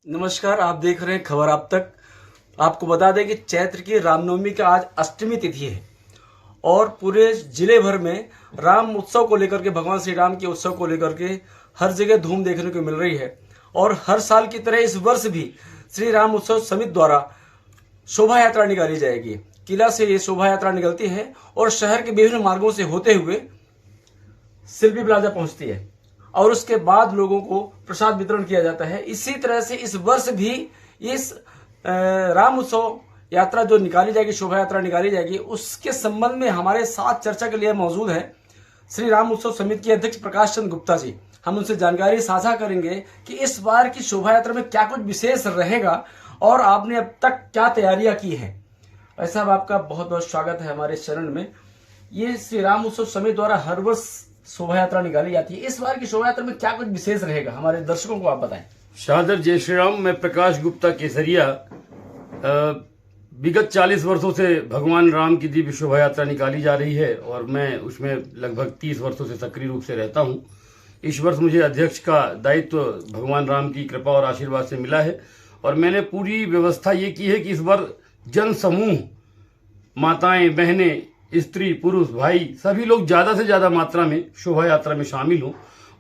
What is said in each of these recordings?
नमस्कार, आप देख रहे हैं खबर आप तक। आपको बता दें कि चैत्र की रामनवमी का आज अष्टमी तिथि है और पूरे जिले भर में राम उत्सव को लेकर के, भगवान श्री राम के उत्सव को लेकर के हर जगह धूम देखने को मिल रही है। और हर साल की तरह इस वर्ष भी श्री राम उत्सव समिति द्वारा शोभा यात्रा निकाली जाएगी। किला से ये शोभा यात्रा निकलती है और शहर के विभिन्न मार्गों से होते हुए शिल्पी प्लाजा पहुंचती है और उसके बाद लोगों को प्रसाद वितरण किया जाता है। इसी तरह से इस वर्ष भी इस राम उत्सव यात्रा जो निकाली जाएगी, शोभा यात्रा निकाली जाएगी, उसके संबंध में हमारे साथ चर्चा के लिए मौजूद है श्री राम उत्सव समिति के अध्यक्ष प्रकाश चंद्र गुप्ता जी। हम उनसे जानकारी साझा करेंगे कि इस बार की शोभा यात्रा में क्या कुछ विशेष रहेगा और आपने अब तक क्या तैयारियां की हैं। भाई साहब, आपका बहुत बहुत स्वागत है हमारे चैनल में। ये श्री राम उत्सव समिति द्वारा हर वर्ष शोभा यात्रा निकाली जाती है, इस बार की शोभा यात्रा में क्या कुछ विशेष रहेगा, हमारे दर्शकों को आप बताएं। शादर जय श्री राम। मैं प्रकाश गुप्ता केसरिया। विगत 40 वर्षों से भगवान राम की दिव्य शोभा यात्रा निकाली जा रही है और मैं उसमें लगभग 30 वर्षों से सक्रिय रूप से रहता हूं। इस वर्ष मुझे अध्यक्ष का दायित्व भगवान राम की कृपा और आशीर्वाद से मिला है और मैंने पूरी व्यवस्था ये की है कि इस बार जन समूह, माताएं, बहनें, स्त्री, पुरुष, भाई, सभी लोग ज्यादा से ज्यादा मात्रा में शोभा यात्रा में शामिल हों।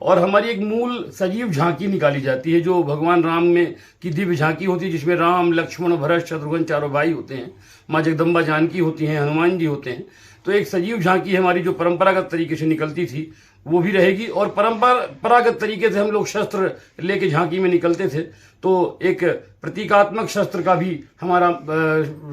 और हमारी एक मूल सजीव झांकी निकाली जाती है जो भगवान राम में की दिव्य झांकी होती है, जिसमें राम, लक्ष्मण, भरत, शत्रुघ्न चारों भाई होते हैं, माँ जगदम्बा जानकी होती हैं, हनुमान जी होते हैं। तो एक सजीव झांकी हमारी जो परंपरागत तरीके से निकलती थी वो भी रहेगी और परंपरागत तरीके से हम लोग शस्त्र लेके झांकी में निकलते थे, तो एक प्रतीकात्मक शस्त्र का भी हमारा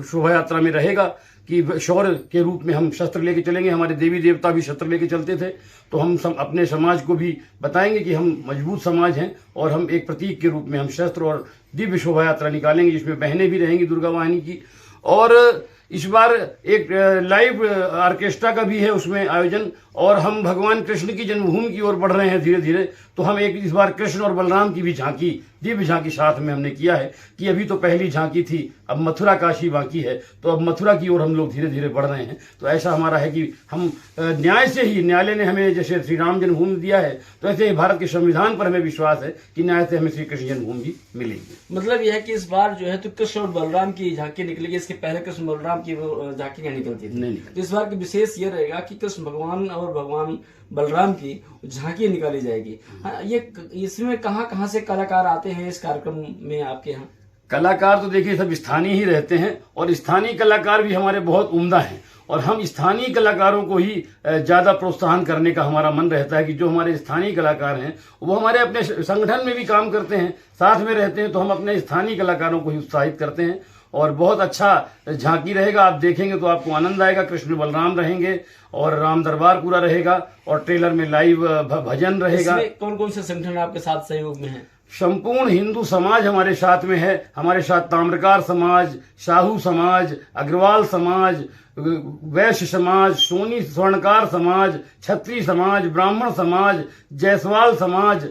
शोभा यात्रा में रहेगा कि शौर्य के रूप में हम शस्त्र लेके चलेंगे। हमारे देवी देवता भी शस्त्र लेके चलते थे, तो हम अपने समाज को भी बताएंगे कि हम मजबूत समाज हैं और हम एक प्रतीक के रूप में हम शस्त्र और दिव्य शोभा यात्रा निकालेंगे, जिसमें बहनें भी रहेंगी दुर्गा वाहिनी की। और इस बार एक लाइव ऑर्केस्ट्रा का भी है उसमें आयोजन और हम भगवान कृष्ण की जन्मभूमि की ओर बढ़ रहे हैं धीरे धीरे। तो हम एक इस बार कृष्ण और बलराम की भी झांकी, दिव्य झांकी साथ में हमने किया है कि अभी तो पहली झांकी थी, अब मथुरा काशी बाकी है, तो अब मथुरा की ओर हम लोग धीरे धीरे बढ़ रहे हैं। तो ऐसा हमारा है कि हम न्याय से ही, न्यायालय ने हमें जैसे श्री राम जन्मभूमि दिया है, तो ऐसे ही भारत के संविधान पर हमें विश्वास है कि न्याय से हमें श्री कृष्ण जन्मभूमि भी मिलेगी। मतलब यह है कि इस बार जो है तो कृष्ण और बलराम की झांकी निकलेगी, इसके पहले कृष्ण बलराम की झांकी नहीं निकलती थी। नहीं। तो इस बार की विशेष ये रहेगा कि कृष्ण भगवान और भगवान बलराम की झांकी निकाली जाएगी। हाँ, ये इसमें कहाँ से कलाकार आते हैं इस कार्यक्रम में आपके यहाँ? कलाकार तो देखिए सब स्थानीय ही रहते हैं और स्थानीय कलाकार भी हमारे बहुत उम्दा हैं और हम स्थानीय कलाकारों को ही ज्यादा प्रोत्साहन करने का हमारा मन रहता है कि जो हमारे स्थानीय कलाकार हैं वो हमारे अपने संगठन में भी काम करते हैं, साथ में रहते हैं, तो हम अपने स्थानीय कलाकारों को ही उत्साहित करते हैं और बहुत अच्छा झांकी रहेगा। आप देखेंगे तो आपको आनंद आएगा। कृष्ण बलराम रहेंगे और राम दरबार पूरा रहेगा और ट्रेलर में लाइव भजन रहेगा। कौन कौन से संगठन आपके साथ सहयोग में है? संपूर्ण हिंदू समाज हमारे साथ में है। हमारे साथ ताम्रकार समाज, साहू समाज, अग्रवाल समाज, वैश्य समाज, सोनी स्वर्णकार समाज, छत्री समाज, ब्राह्मण समाज, जायसवाल समाज,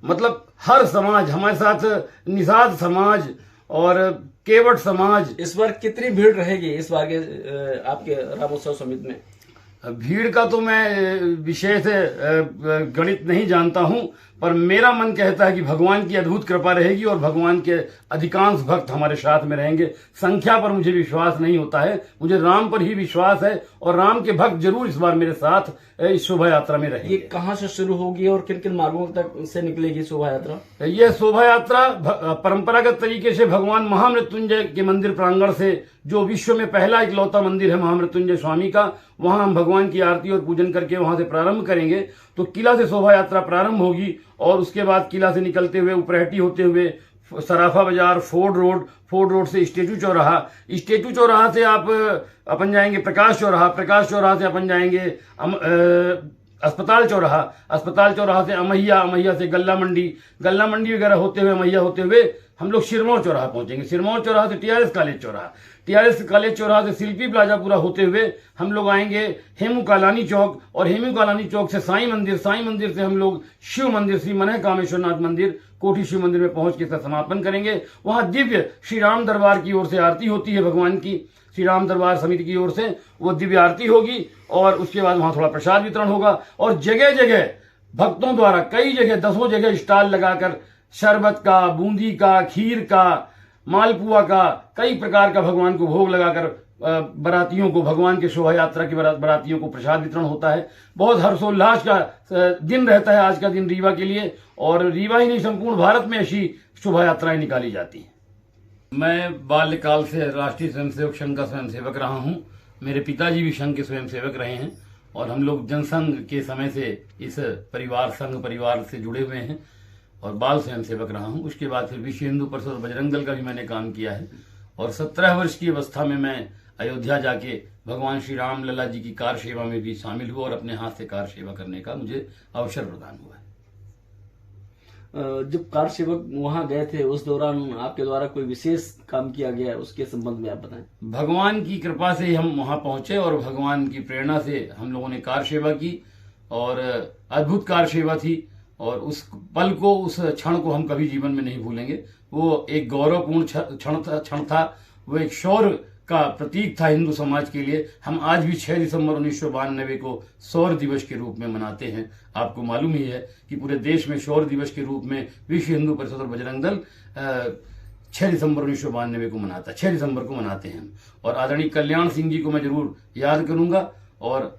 मतलब हर समाज हमारे साथ, निषाद समाज और केवट समाज। इस बार कितनी भीड़ रहेगी इस बार के आपके रामोत्सव समिति में? भीड़ का तो मैं विशेष गणित नहीं जानता हूं, पर मेरा मन कहता है कि भगवान की अद्भुत कृपा रहेगी और भगवान के अधिकांश भक्त हमारे साथ में रहेंगे। संख्या पर मुझे विश्वास नहीं होता है, मुझे राम पर ही विश्वास है और राम के भक्त जरूर इस बार मेरे साथ इस शोभा यात्रा में रहेंगे। ये कहाँ से शुरू होगी और किन किन मार्गों तक से निकलेगी शोभा यात्रा? यह शोभा यात्रा परंपरागत तरीके से भगवान महामृत्युंजय के मंदिर प्रांगण से, जो विश्व में पहला इकलौता मंदिर है महामृत्युंजय स्वामी का, वहां हम भगवान की आरती और पूजन करके वहां से प्रारंभ करेंगे। तो किला से शोभा यात्रा प्रारंभ होगी और उसके बाद किला से निकलते हुए उपरहटी होते हुए सराफा बाजार, फोर्ड रोड से स्टेचू चौराहा से आप अपन जाएंगे प्रकाश चौराहा से अपन जाएंगे अस्पताल चौराहा से अमैया से गल्ला मंडी वगैरह होते हुए अमैया होते हुए हम लोग सिरमौर चौराहा पहुंचेंगे। सिरमौर चौराहा से टीआरएस कॉलेज चौराहा से शिल्पी प्लाजा पूरा होते हुए हम लोग आएंगे हेमू कालानी चौक और हेमू कालानी चौक से साईं मंदिर से हम लोग शिव मंदिर, श्री मनह कामेश्वरनाथ मंदिर, कोठी शिव मंदिर में पहुंच के समापन करेंगे। वहां दिव्य श्री राम दरबार की ओर से आरती होती है, भगवान की श्री राम दरबार समिति की ओर से वो दिव्य आरती होगी और उसके बाद वहां थोड़ा प्रसाद वितरण होगा और जगह जगह भक्तों द्वारा कई जगह, 10 जगह स्टॉल लगाकर शरबत का, बूंदी का, खीर का, मालपुआ का, कई प्रकार का भगवान को भोग लगाकर बरातियों को, भगवान के शोभा यात्रा की बरातियों को प्रसाद वितरण होता है। बहुत हर्षोल्लास का दिन रहता है आज का दिन रीवा के लिए, और रीवा ही नहीं संपूर्ण भारत में ऐसी शोभा यात्राएं निकाली जाती हैं। मैं बाल्यकाल से राष्ट्रीय स्वयंसेवक संघ का स्वयंसेवक रहा हूं। मेरे पिताजी भी संघ के स्वयंसेवक रहे हैं और हम लोग जनसंघ के समय से इस संघ परिवार से जुड़े हुए हैं और बाल स्वयंसेवक रहा हूं। उसके बाद फिर विश्व हिंदू परिषद और बजरंग दल का भी मैंने काम किया है और 17 वर्ष की अवस्था में मैं अयोध्या जाके भगवान श्री राम लला जी की कार सेवा में भी शामिल हुआ और अपने हाथ से कार सेवा करने का मुझे अवसर प्रदान हुआ है। जब कार सेवक वहां गए थे उस दौरान आपके द्वारा कोई विशेष काम किया गया है, उसके संबंध में आप बताएं। भगवान की कृपा से ही हम वहां पहुंचे और भगवान की प्रेरणा से हम लोगों ने कार सेवा की और अद्भुत कार सेवा थी और उस पल को, उस क्षण को हम कभी जीवन में नहीं भूलेंगे। वो एक गौरवपूर्ण क्षण था, वो एक शौर्य का प्रतीक था हिंदू समाज के लिए। हम आज भी 6 दिसंबर 1992 को शौर्य दिवस के रूप में मनाते हैं। आपको मालूम ही है कि पूरे देश में शौर्य दिवस के रूप में विश्व हिंदू परिषद और बजरंग दल 6 दिसंबर 1992 को मनाता है, 6 दिसंबर को मनाते हैं। और आदरणीय कल्याण सिंह जी को मैं जरूर याद करूंगा और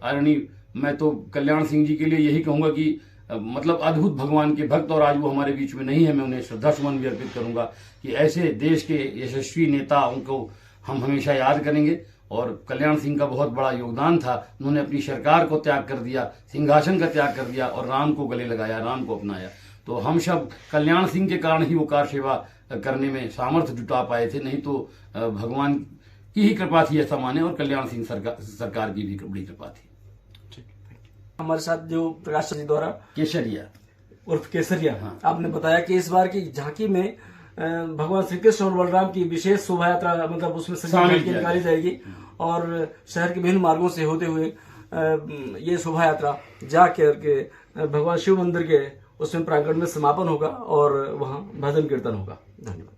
मैं तो कल्याण सिंह जी के लिए यही कहूंगा कि मतलब अद्भुत भगवान के भक्त, और आज वो हमारे बीच में नहीं है, मैं उन्हें श्रद्धा सुमन भी अर्पित करूंगा कि ऐसे देश के यशस्वी नेताओं को हम हमेशा याद करेंगे। और कल्याण सिंह का बहुत बड़ा योगदान था, उन्होंने अपनी सरकार को त्याग कर दिया, सिंहासन का त्याग कर दिया और राम को गले लगाया, राम को अपनाया। तो हम सब कल्याण सिंह के कारण ही वो कार सेवा करने में सामर्थ्य जुटा पाए थे, नहीं तो भगवान की ही कृपा थी ऐसा माने, और कल्याण सिंह सरकार की भी बड़ी कृपा थी। हमारे साथ जो प्रकाश जी द्वारा केसरिया उर्फ केसरिया, हाँ। आपने बताया कि इस बार की झांकी में भगवान श्री कृष्ण और बलराम की विशेष शोभा यात्रा, मतलब उसमें सजी निकाली जाएगी और शहर के विभिन्न मार्गों से होते हुए ये शोभा यात्रा जाकर के भगवान शिव मंदिर के उसमें प्रांगण में समापन होगा और वहां भजन कीर्तन होगा। धन्यवाद।